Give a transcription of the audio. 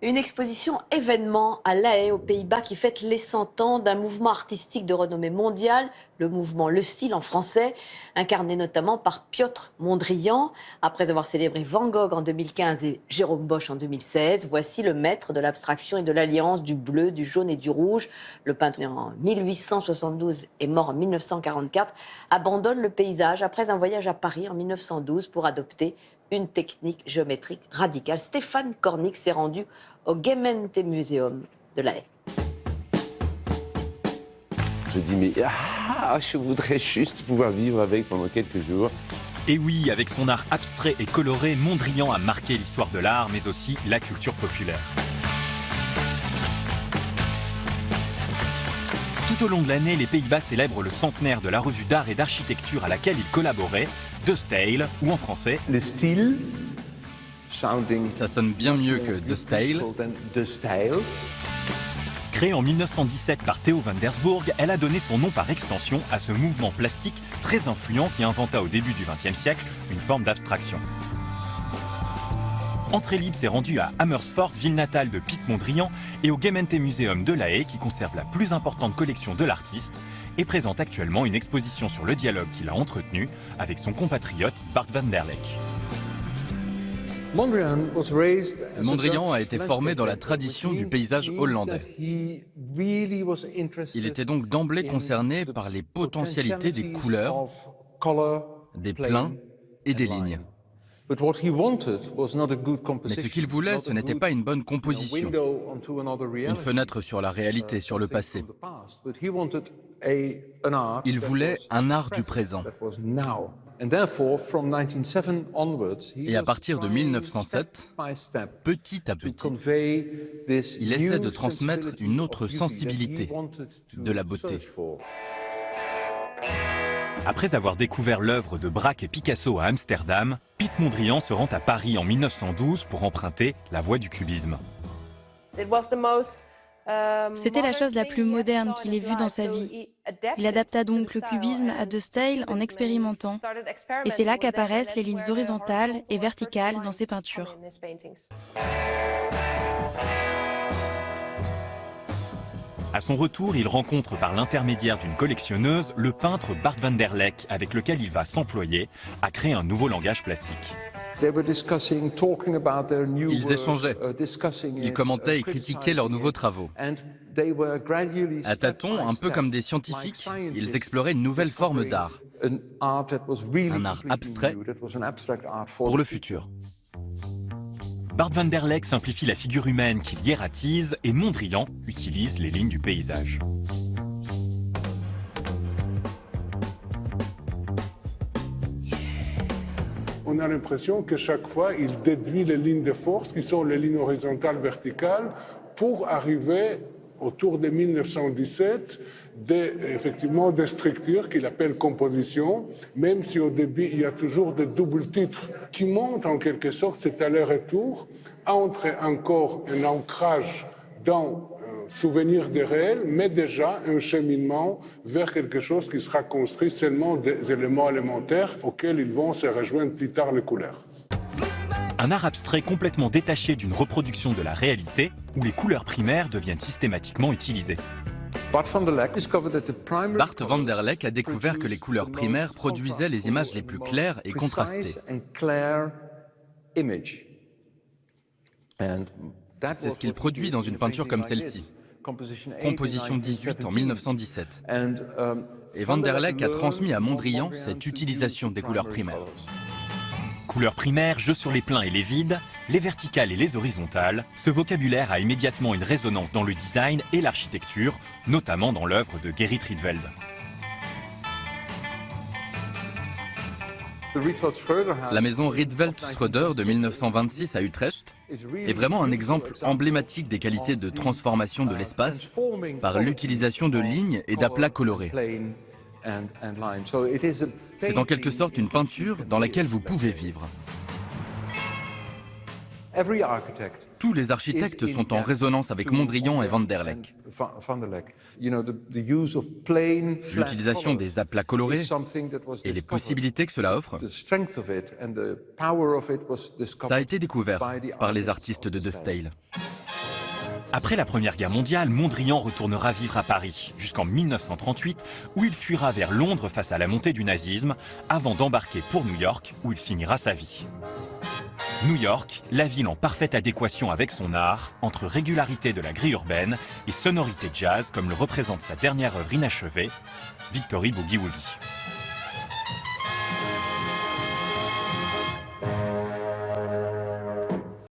Une exposition événement à La Haye, aux Pays-Bas, qui fête les 100 ans d'un mouvement artistique de renommée mondiale, le mouvement Le Style en français, incarné notamment par Piotr Mondrian. Après avoir célébré Van Gogh en 2015 et Jérôme Bosch en 2016, voici le maître de l'abstraction et de l'alliance du bleu, du jaune et du rouge. Le peintre né en 1872 et mort en 1944 abandonne le paysage après un voyage à Paris en 1912 pour adopter une technique géométrique radicale. Stéphane Cornic s'est rendu au Gemeente-Museum de La Haye. Je dis, mais je voudrais juste pouvoir vivre avec pendant quelques jours. Et oui, avec son art abstrait et coloré, Mondrian a marqué l'histoire de l'art, mais aussi la culture populaire. Tout au long de l'année, les Pays-Bas célèbrent le centenaire de la revue d'art et d'architecture à laquelle il collaborait, De Stijl, ou en français, Le style, Ça sonne bien mieux que De Stijl. De Stijl. Créée en 1917 par Theo van der Burg, elle a donné son nom par extension à ce mouvement plastique très influent qui inventa au début du XXe siècle une forme d'abstraction. Entrée libre s'est rendue à Amersfoort, ville natale de Piet Mondrian, et au Gemeente-Museum de La Haye, qui conserve la plus importante collection de l'artiste et présente actuellement une exposition sur le dialogue qu'il a entretenu avec son compatriote Bart van der Leck. Mondrian a été formé dans la tradition du paysage hollandais. Il était donc d'emblée concerné par les potentialités des couleurs, des pleins et des lignes. Mais ce qu'il voulait, ce n'était pas une bonne composition, une fenêtre sur la réalité, sur le passé. Il voulait un art du présent. Et à partir de 1907, petit à petit, il essaie de transmettre une autre sensibilité de la beauté. Après avoir découvert l'œuvre de Braque et Picasso à Amsterdam, Piet Mondrian se rend à Paris en 1912 pour emprunter la voie du cubisme. C'était la chose la plus moderne qu'il ait vue dans sa vie. Il adapta donc le cubisme à De Stijl en expérimentant. Et c'est là qu'apparaissent les lignes horizontales et verticales dans ses peintures. À son retour, il rencontre par l'intermédiaire d'une collectionneuse le peintre Bart van der Leck, avec lequel il va s'employer à créer un nouveau langage plastique. Ils échangeaient, ils commentaient et critiquaient leurs nouveaux travaux. À tâtons, un peu comme des scientifiques, ils exploraient une nouvelle forme d'art, un art abstrait pour le futur. Bart van der Leck simplifie la figure humaine qu'il hiératise et Mondrian utilise les lignes du paysage. On a l'impression que chaque fois, il déduit les lignes de force, qui sont les lignes horizontales, verticales, pour arriver, autour de 1917, effectivement des structures qu'il appelle composition, même si au début, il y a toujours des doubles titres qui montrent en quelque sorte cet aller-retour entre encore un ancrage dans souvenir des réels, mais déjà un cheminement vers quelque chose qui sera construit seulement des éléments élémentaires auxquels ils vont se rejoindre plus tard les couleurs. Un art abstrait complètement détaché d'une reproduction de la réalité, où les couleurs primaires deviennent systématiquement utilisées. Bart van der Leck a découvert que les couleurs primaires produisaient les images les plus claires et contrastées. C'est ce qu'il produit dans une peinture comme celle-ci, Composition 18 en 1917. Et van der Leck a transmis à Mondrian cette utilisation des couleurs primaires. Couleurs primaires, jeu sur les pleins et les vides, les verticales et les horizontales, ce vocabulaire a immédiatement une résonance dans le design et l'architecture, notamment dans l'œuvre de Gerrit Rietveld. La maison Rietveld Schröder de 1926 à Utrecht est vraiment un exemple emblématique des qualités de transformation de l'espace par l'utilisation de lignes et d'aplats colorés. C'est en quelque sorte une peinture dans laquelle vous pouvez vivre. Tous les architectes sont en résonance avec Mondrian et van der Leck. L'utilisation des aplats colorés et les possibilités que cela offre, ça a été découvert par les artistes de De Stijl. Après la Première Guerre mondiale, Mondrian retournera vivre à Paris, jusqu'en 1938, où il fuira vers Londres face à la montée du nazisme, avant d'embarquer pour New York, où il finira sa vie. New York, la ville en parfaite adéquation avec son art, entre régularité de la grille urbaine et sonorité jazz, comme le représente sa dernière œuvre inachevée, Victory Boogie Woogie.